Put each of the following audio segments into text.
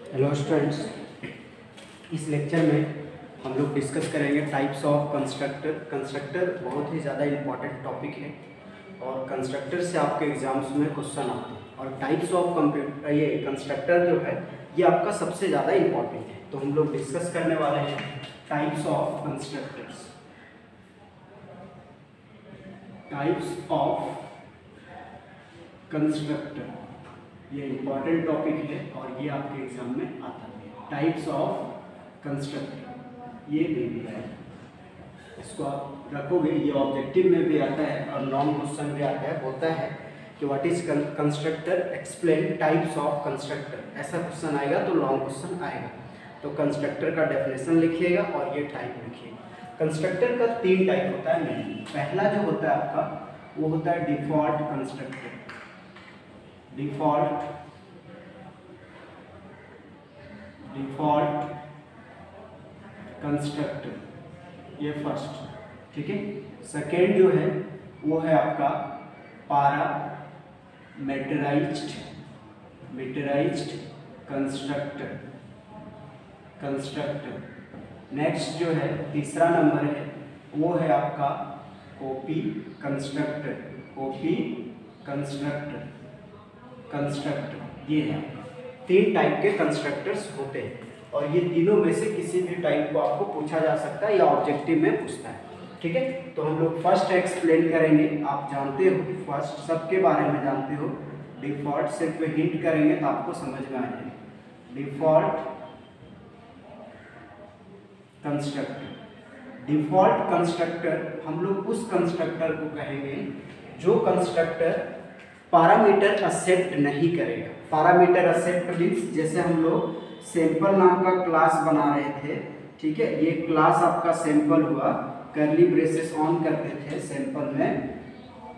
Hello students, इस lecture में हम लोग डिस्कस करेंगे टाइप्स ऑफ कंस्ट्रक्टर। कंस्ट्रक्टर बहुत ही ज़्यादा इम्पॉर्टेंट टॉपिक है और कंस्ट्रक्टर से आपके एग्जाम्स में क्वेश्चन आते हैं और टाइप्स ऑफ कंप्यूटर ये कंस्ट्रक्टर जो है ये आपका सबसे ज़्यादा इम्पॉर्टेंट है। तो हम लोग डिस्कस करने वाले हैं types of constructors. Types of constructor ये इम्पॉर्टेंट टॉपिक है और ये आपके एग्जाम में आता है। टाइप्स ऑफ कंस्ट्रक्टर ये भी है, इसको आप रखोगे, ये ऑब्जेक्टिव में भी आता है और लॉन्ग क्वेश्चन भी आता है। होता है कि what is constructor, explain types of constructor, ऐसा क्वेश्चन आएगा तो लॉन्ग क्वेश्चन आएगा। तो कंस्ट्रक्टर का डेफिनेशन लिखिएगा और ये टाइप लिखिएगा। कंस्ट्रक्टर का 3 टाइप होता है मेन। पहला जो होता है आपका वो होता है डिफॉल्ट कंस्ट्रक्टर। डिफॉल्ट कंस्ट्रक्टर ये फर्स्ट, ठीक है। सेकेंड जो है वो है आपका मेटराइज्ड कंस्ट्रक्टर। नेक्स्ट जो है तीसरा नंबर है वो है आपका कॉपी कंस्ट्रक्टर। ये है 3 टाइप के कंस्ट्रक्टर्स होते हैं और ये तीनों में से किसी भी टाइप को आपको पूछा जा सकता है या ऑब्जेक्टिव में पूछता है, ठीक है। तो हम लोग फर्स्ट एक्सप्लेन करेंगे। आप जानते हो फर्स्ट सबके बारे में जानते हो। डिफॉल्ट सिर्फ हिंट करेंगे तो आपको समझ में आ जाएगा। डिफॉल्ट कंस्ट्रक्टर हम लोग उस कंस्ट्रक्टर को कहेंगे जो कंस्ट्रक्टर पैरामीटर एक्सेप्ट नहीं करेगा। पैरामीटर एक्सेप्ट मीन्स जैसे हम लोग सैंपल नाम का क्लास बना रहे थे, ठीक है। ये क्लास आपका सैंपल हुआ, कर्ली ब्रेसेस ऑन करते थे सैंपल में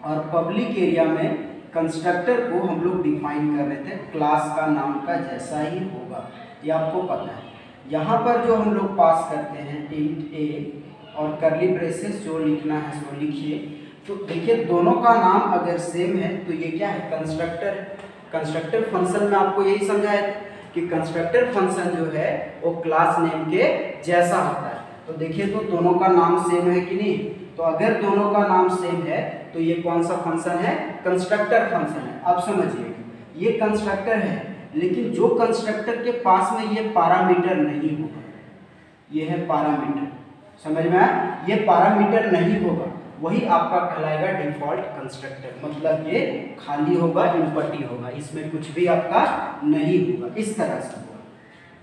और पब्लिक एरिया में कंस्ट्रक्टर को हम लोग डिफाइन कर रहे थे क्लास का नाम का जैसा ही होगा, ये आपको पता है। यहाँ पर जो हम लोग पास करते हैं इंट ए और कर्ली ब्रेसेस जो लिखना है सो लिखिए। तो देखिए दोनों का नाम अगर सेम है तो ये क्या है, कंस्ट्रक्टर फंक्शन में आपको यही समझाया था कि कंस्ट्रक्टर फंक्शन जो है वो क्लास नेम के जैसा होता है। तो देखिए तो दोनों का नाम सेम है कि नहीं। तो अगर दोनों का नाम सेम है तो ये कौन सा फंक्शन है, कंस्ट्रक्टर फंक्शन है। अब समझिए ये कंस्ट्रक्टर है लेकिन जो कंस्ट्रक्टर के पास में ये पैरामीटर नहीं होगा, ये है पैरामीटर, समझ में आया। ये पैरामीटर नहीं होगा वही आपका कहलाएगा डिफॉल्ट कंस्ट्रक्टर। मतलब ये खाली होगा, एम्प्टी होगा, इसमें कुछ भी आपका नहीं होगा, इस तरह से होगा,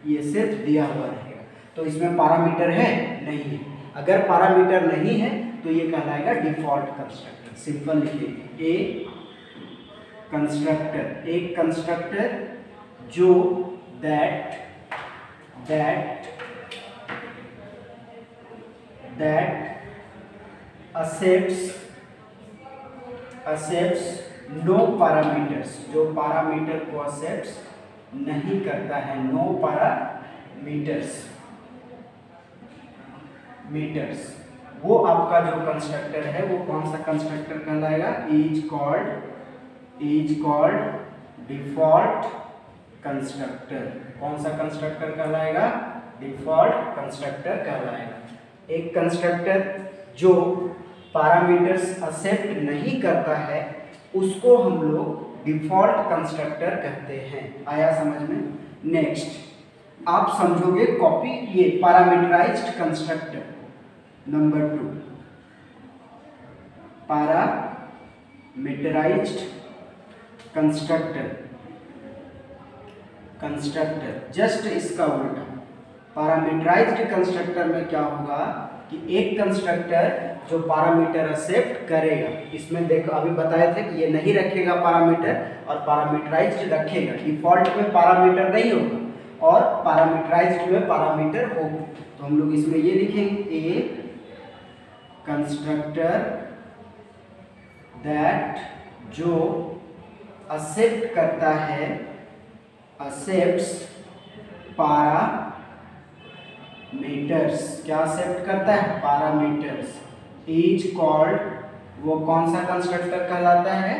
ये सिर्फ दिया हुआ रहेगा। तो इसमें पैरामीटर है नहीं है। अगर पैरामीटर नहीं है तो ये कहलाएगा डिफॉल्ट कंस्ट्रक्टर। सिंपल लिखिए एक कंस्ट्रक्टर जो दैट accepts नो पैरामीटर्स, जो पैरामीटर को accepts नहीं करता है, नो पैरामीटर्स वो आपका जो कंस्ट्रक्टर है वो कौन सा कंस्ट्रक्टर कहलाएगा, इज कॉल्ड डिफॉल्ट कंस्ट्रक्टर। कौन सा कंस्ट्रक्टर कहलाएगा, डिफॉल्ट कंस्ट्रक्टर कहलाएगा। एक कंस्ट्रक्टर जो पैरामीटर्स एक्सेप्ट नहीं करता है उसको हम लोग डिफॉल्ट कंस्ट्रक्टर कहते हैं। आया समझ में। नेक्स्ट आप समझोगे कॉपी, ये parameterized constructor number 2, parameterized constructor just इसका उल्टा। पैरामीटराइज्ड कंस्ट्रक्टर में क्या होगा कि एक कंस्ट्रक्टर जो पैरामीटर एक्सेप्ट करेगा, इसमें देखो अभी बताए थे कि ये नहीं रखेगा पैरामीटर और पैरामीटराइज्ड रखेगा। डिफॉल्ट में पैरामीटर नहीं होगा और पैरामीटराइज्ड में पैरामीटर होगा। तो हम लोग इसमें ये लिखेंगे ए कंस्ट्रक्टर दैट जो एक्सेप्ट करता है, एक्सेप्ट्स पैरामीटर्स, क्या एक्सेप्ट करता है, पैरामीटर्स, इज कॉल्ड, वो कौन सा कंस्ट्रक्टर कहलाता है,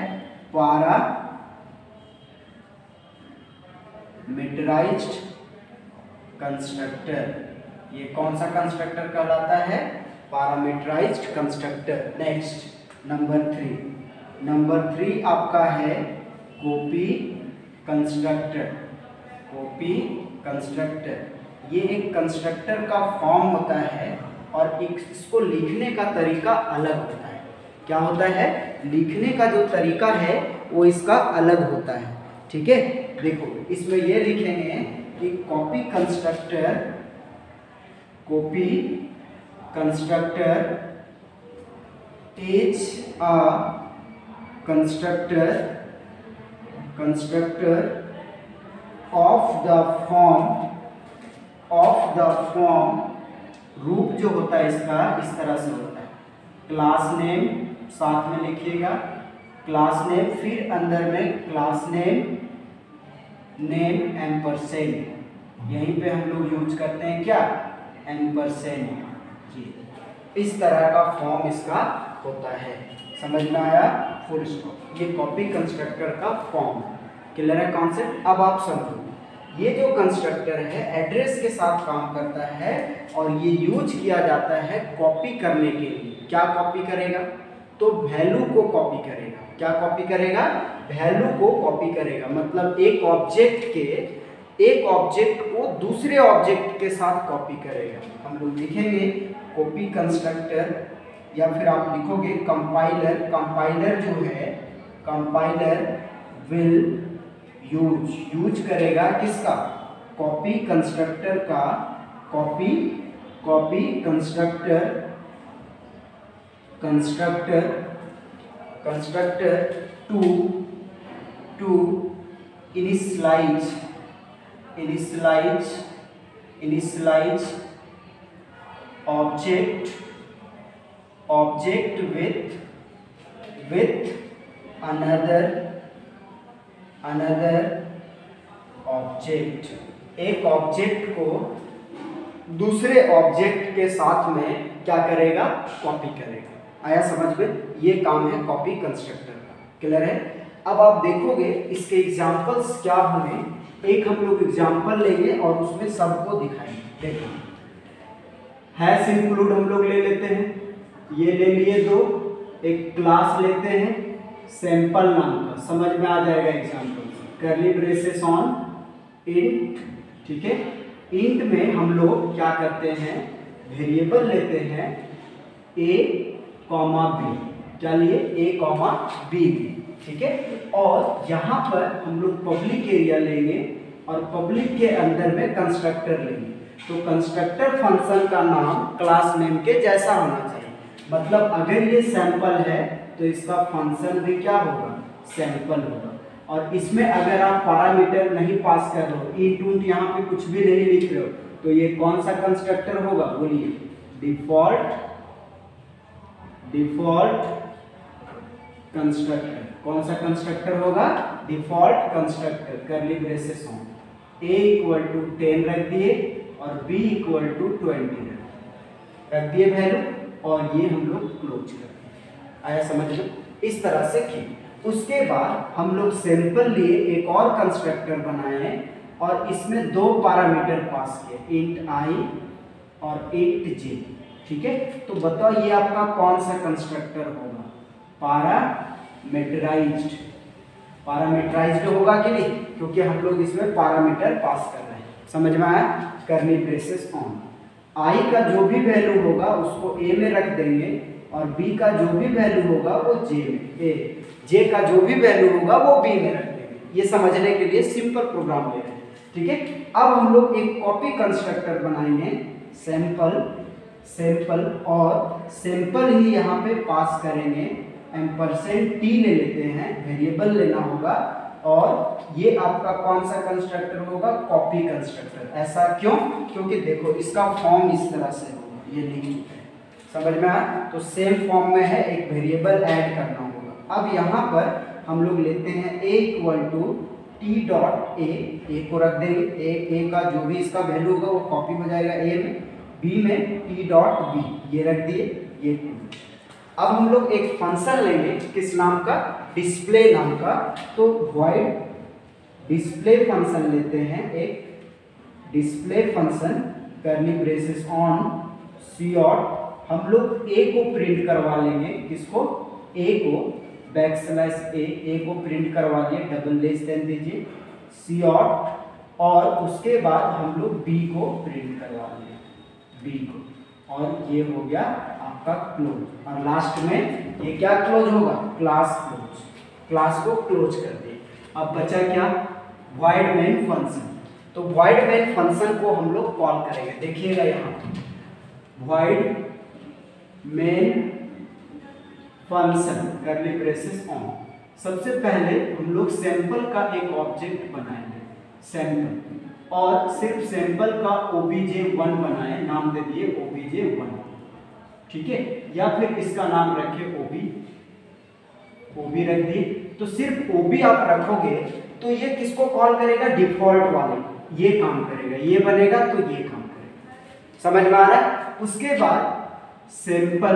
पैरामीटराइज्ड कंस्ट्रक्टर। ये कौन सा कंस्ट्रक्टर कहलाता है? Parameterised constructor. नेक्स्ट नंबर 3 आपका है कॉपी कंस्ट्रक्टर। कॉपी कंस्ट्रक्टर ये एक कंस्ट्रक्टर का फॉर्म होता है और इसको लिखने का तरीका अलग होता है। क्या होता है? लिखने का जो तरीका है वो इसका अलग होता है। ठीक है, देखो इसमें ये लिखेंगे कि copy constructor is a constructor of the form. रूप जो होता है इसका इस तरह से होता है। क्लास नेम साथ में लिखिएगा, क्लास नेम, फिर अंदर में क्लास नेम एम्परसेंड। यहीं पे हम लोग यूज करते हैं क्या? एम्परसेंड जी। इस तरह का फॉर्म इसका होता है। समझ में आया? Full stop. ये कॉपी कंस्ट्रक्टर का फॉर्म। क्लियर है कॉन्सेप्ट? अब आप समझो, ये जो कंस्ट्रक्टर है एड्रेस के साथ काम करता है और ये यूज किया जाता है कॉपी करने के लिए। क्या कॉपी करेगा? तो वैल्यू को कॉपी करेगा। क्या कॉपी करेगा? वैल्यू को कॉपी करेगा। मतलब एक ऑब्जेक्ट को दूसरे ऑब्जेक्ट के साथ कॉपी करेगा। हम लोग लिखेंगे कॉपी कंस्ट्रक्टर, या फिर आप लिखोगे कंपाइलर। कंपाइलर जो है, कंपाइलर विल यूज करेगा किसका? कॉपी कंस्ट्रक्टर का। Copy constructor to initialize object with another object. एक ऑब्जेक्ट को दूसरे ऑब्जेक्ट के साथ में क्या करेगा? कॉपी करेगा। आया समझ में? ये काम है कॉपी कंस्ट्रक्टर का। क्लियर है? अब आप देखोगे इसके एग्जांपल्स क्या होंगे। एक हम लोग एग्जांपल लेंगे और उसमें सबको दिखाएंगे। देखो, हैश इंक्लूड हम लोग ले लेते हैं, ये ले लिए दो। एक क्लास लेते हैं सैंपल नाम का, समझ में आ जाएगा example. Curly braces on int. ठीक है, इंट में हम लोग क्या करते हैं? वेरिएबल लेते हैं a, b। क्या लिए? a, b। ठीक है, और यहाँ पर हम लोग पब्लिक एरिया लेंगे और पब्लिक के अंदर में कंस्ट्रक्टर लेंगे। तो कंस्ट्रक्टर फंक्शन का नाम क्लास नेम के जैसा होना चाहिए। मतलब अगर ये सैंपल है तो इसका फंक्शन भी क्या होगा? सैंपल होगा। और इसमें अगर आप पैरामीटर नहीं पास कर रहे हो, इंट यहाँ पे कुछ भी नहीं लिख रहे हो, तो ये कौन सा कंस्ट्रक्टर होगा? बोलिए। Default constructor. कौन सा कंस्ट्रक्टर होगा? Default constructor. Curly braces on a = 10 रख दिए और b = 20 रख दिए वैल्यू, और ये हम लोग क्लोज कर दिए। आया समझ में? इस तरह से की। उसके बाद हम लोग सैंपल लिए, एक और कंस्ट्रक्टर बनाए और इसमें दो पैरामीटर पास किए, इंट i और इंट j। ठीक है, तो बताओ ये आपका कौन सा कंस्ट्रक्टर होगा? पैरामीटराइज्ड होगा कि नहीं? क्योंकि हम लोग इसमें पैरामीटर पास कर रहे हैं। समझ में आया? Curly braces on. i का जो भी वैल्यू होगा उसको a में रख देंगे और b का जो भी वैल्यू होगा वो j का जो भी वैल्यू होगा वो b में रख देंगे। ये समझने के लिए सिंपल प्रोग्राम ले रहे हैं। ठीक है, अब हम लोग एक कॉपी कंस्ट्रक्टर बनाएंगे सैंपल और सैंपल ही यहाँ पे पास करेंगे। % t ले लेते हैं, वेरिएबल लेना होगा, और ये आपका कौन सा कंस्ट्रक्टर होगा? Copy constructor. ऐसा क्यों? क्योंकि देखो इसका फॉर्म इस तरह से होगा, ये लिख चुके हैं। समझ में आया? तो सेम फॉर्म में है, एक वेरिएबल ऐड करना होगा। अब यहाँ पर हम लोग लेते हैं a = t.a को रख देंगे। a का जो भी इसका वैल्यू होगा वो कॉपी हो जाएगा a में, b में t.b ये रख दिए, ये 2। अब हम लोग एक फंक्शन लेंगे, किस नाम का? डिस्प्ले नाम का। तो वॉइड डिस्प्ले फंक्शन लेते हैं एक, डिस्प्ले फंक्शन करली ब्रेसेस ऑन COUT, हम लोग ए को प्रिंट करवा लेंगे, किसको, ए को, \a को प्रिंट करवा लिए, डबल लेस देन दीजिए COUT, और उसके बाद हम लोग बी को प्रिंट करवा लेंगे, बी को, और ये हो गया आपका क्लोज। और लास्ट में ये क्या क्लोज होगा, क्लास क्लोज, क्लास को क्लोज कर दिए। अब बचा क्या, वॉइड मेन फंक्शन। तो वॉइड मेन फंक्शन को हम लोग कॉल करेंगे, देखिएगा यहाँ वॉइड मेन फंक्शन करली ब्रेसेस ऑन। सबसे पहले हम लोग सैंपल का एक ऑब्जेक्ट बनाएंगे, सैंपल, और सिर्फ सैंपल का obj1 बनाए, नाम दे दिए obj1, ठीक है, या फिर इसका नाम रखे ob रख दिए। तो सिर्फ ob आप रखोगे तो ये किसको कॉल करेगा, डिफॉल्ट वाले, ये काम करेगा, ये बनेगा तो ये काम करेगा, समझ में आ रहा है। उसके बाद सैंपल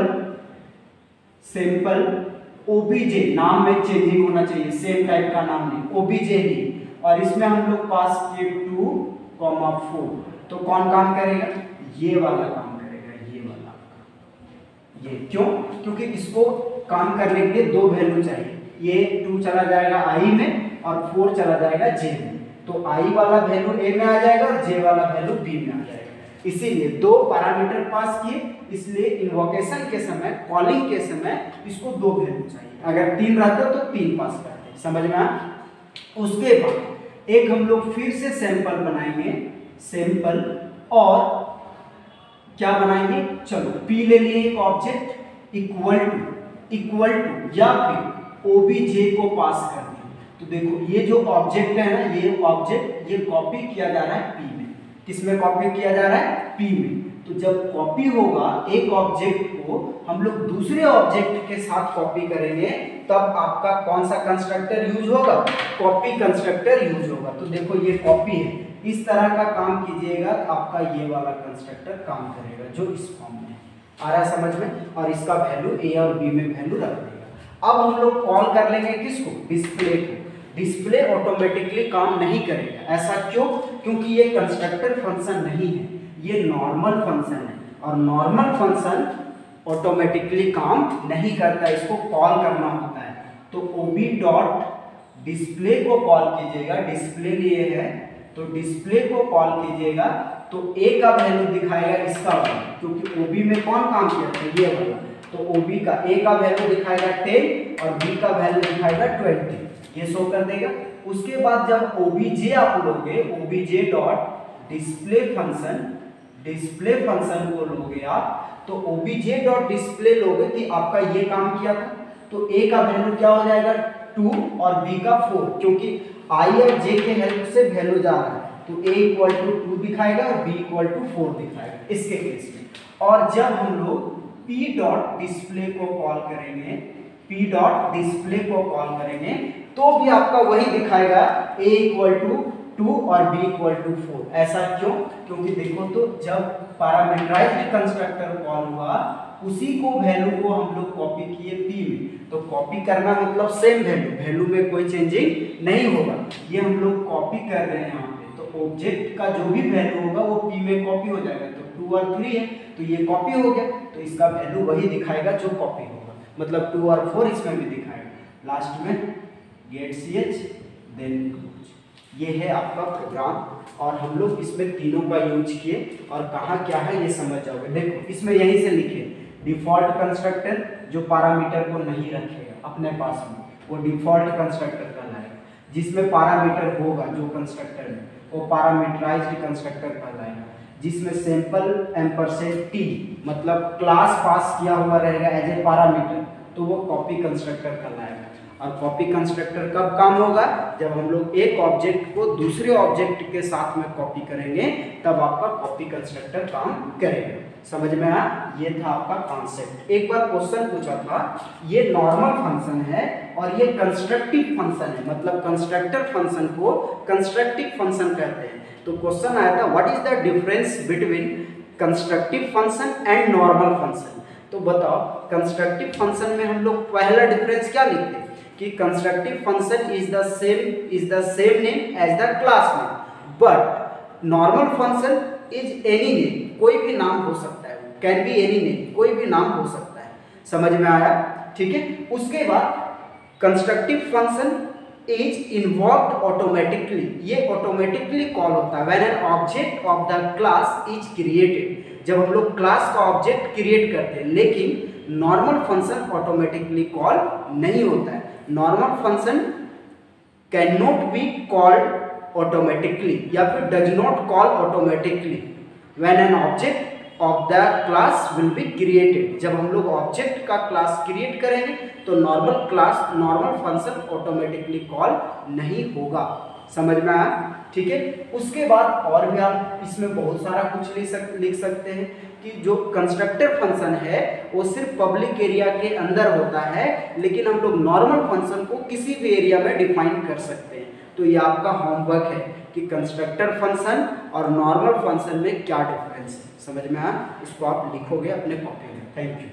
obj, नाम में चेंजिंग होना चाहिए, सेम टाइप का नाम नहीं, obj ही, और इसमें हम लोग पास किए 2, 4, तो कौन काम करेगा, ये वाला काम करेगा, ये वाला, ये क्यों, क्योंकि इसको काम करने के लिए 2 वैल्यू चाहिए, ये 2 चला जाएगा i में और 4 चला जाएगा j में, तो i वाला वैल्यू a में आ जाएगा और j वाला वैल्यू b में आ जाएगा। इसीलिए 2 पैरामीटर पास किए, इसलिए इन्वोकेशन के समय, कॉलिंग के समय इसको 2 वैल्यू चाहिए, अगर 3 रहता तो 3 पास करते, समझ में आ। उसके बाद एक हम लोग फिर से सैंपल बनाएंगे, सैंपल, और क्या बनाएंगे, चलो p ले लिए एक ऑब्जेक्ट, इक्वल टू या फिर obj को पास कर दिए। तो देखो ये जो ऑब्जेक्ट है ना, ये ऑब्जेक्ट, ये कॉपी किया जा रहा है p में, किसमें कॉपी किया जा रहा है, p में। तो जब कॉपी होगा एक ऑब्जेक्ट को हम लोग दूसरे ऑब्जेक्ट के साथ कॉपी करेंगे, तब आपका कौन सा कंस्ट्रक्टर यूज होगा, कॉपी कंस्ट्रक्टर यूज होगा। तो देखो ये कॉपी है, इस तरह का काम कीजिएगा तो आपका ये वाला कंस्ट्रक्टर काम करेगा, जो इस फॉर्म में आ रहा है समझ में, और इसका वैल्यू a और b में वैल्यू रख देगा। अब हम लोग कॉल कर लेंगे किसको, डिस्प्ले को। डिस्प्ले ऑटोमेटिकली काम नहीं करेगा, ऐसा क्यों, क्योंकि ये कंस्ट्रक्टर फंक्शन नहीं है, ये नॉर्मल फंक्शन है, और नॉर्मल फंक्शन ऑटोमेटिकली काम नहीं करता, इसको कॉल करना होता है। तो ob डॉट डिस्प्ले को कॉल कीजिएगा, डिस्प्ले लिए है तो डिस्प्ले को कॉल कीजिएगा, तो a का वैल्यू दिखाएगा इसका वाला, क्योंकि ob में कौन काम किया था, ये वाला, तो ob का a का वैल्यू दिखाएगा 10 और b का वैल्यू दिखाएगा 20, ये शो कर देगा। उसके बाद जब obj आप लोगे, obj डॉट डिस्प्ले फंक्शन को लोगे आप, तो obj डॉट डिस्प्ले लोगे तो आपका ये काम किया था, तो a का वैल्यू क्या हो जाएगा 2 और b का 4, क्योंकि i और j के हेल्प से वैल्यू जा रहा है, तो a इक्वल टू 2 दिखाएगा और b इक्वल टू 4 दिखाएगा इसके केस में। और जब हम लोग p डॉट डिस्प्ले को कॉल करेंगे, p डॉट डिस्प्ले को कॉल करेंगे, तो भी आपका वही दिखाएगा a इक्वल टू 2 और b इक्वल टू 4। ऐसा क्यों, क्योंकि देखो तो जब पैरामीटराइज्ड कंस्ट्रक्टर कॉल हुआ, उसी को वैल्यू को हम लोग कॉपी किए p में, तो कॉपी करना मतलब सेम वैल्यू में कोई चेंजिंग नहीं होगा, ये हम लोग कॉपी कर रहे हैं यहाँ पे, तो ऑब्जेक्ट का जो भी वैल्यू होगा वो p में कॉपी हो जाएगा, तो 2 और 3 है तो ये कॉपी हो गया, तो इसका वैल्यू वही दिखाएगा जो कॉपी होगा, मतलब 2 और 4 इसमें भी दिखाएगा। लास्ट में गेट ch देन क्लोज, ये है आपका प्रोग्राम, और हम लोग इसमें तीनों का यूज किए, और कहाँ क्या है ये समझ जाओगे। देखो इसमें यहीं से लिखे, डिफॉल्ट कंस्ट्रक्टर जो पैरामीटर को नहीं रखेगा अपने पास में, वो डिफॉल्ट कंस्ट्रक्टर कहलाएगा, जिसमें पैरामीटर होगा जो कंस्ट्रक्टर में, वो पैरामीटराइज्ड कंस्ट्रक्टर कहलाएगा, जिसमें सैंपल एम्परसेंड t मतलब क्लास पास किया हुआ रहेगा एज ए पैरामीटर, तो वो कॉपी कंस्ट्रक्टर कहलाएगा। और कॉपी कंस्ट्रक्टर कब काम होगा, जब हम लोग एक ऑब्जेक्ट को दूसरे ऑब्जेक्ट के साथ में कॉपी करेंगे, तब आपका कॉपी कंस्ट्रक्टर काम करेगा। समझ में आया, ये था आपका कॉन्सेप्ट। एक बार क्वेश्चन पूछा था, ये नॉर्मल फंक्शन है और ये कंस्ट्रक्टिव फंक्शन है, मतलब कंस्ट्रक्टर फंक्शन को कंस्ट्रक्टिव फंक्शन कहते हैं। तो क्वेश्चन आया था what is the difference between constructive function and normal function. तो बताओ, कंस्ट्रक्टिव फंक्शन में हम लोग पहला डिफरेंस क्या लिखते हैं कि constructive function is the same name as the class name, but normal function is any name, कोई भी नाम हो सकता है, कैन बी एनी नेम, कोई भी नाम हो सकता है। समझ में आया? ठीक है। उसके बाद constructive function is involved automatically, ये ऑटोमेटिकली कॉल होता है when an object of the class is created, जब हम लोग क्लास का ऑब्जेक्ट क्रिएट करते हैं। लेकिन नॉर्मल फंक्शन ऑटोमेटिकली कॉल नहीं होता है। Normal function can not be called automatically या फिर does not call automatically when an object of the class will be created, जब हम लोग ऑब्जेक्ट का क्लास क्रिएट करेंगे तो नॉर्मल फंक्शन ऑटोमेटिकली कॉल नहीं होगा। समझ में आया? ठीक है। उसके बाद और भी आप इसमें बहुत सारा कुछ लिख सकते हैं कि जो कंस्ट्रक्टर फंक्शन है वो सिर्फ पब्लिक एरिया के अंदर होता है, लेकिन हम लोग नॉर्मल फंक्शन को किसी भी एरिया में डिफाइन कर सकते हैं। तो ये आपका होमवर्क है कि कंस्ट्रक्टर फंक्शन और नॉर्मल फंक्शन में क्या डिफरेंस है। समझ में आया? इसको आप लिखोगे अपने कॉपी में। Thank you.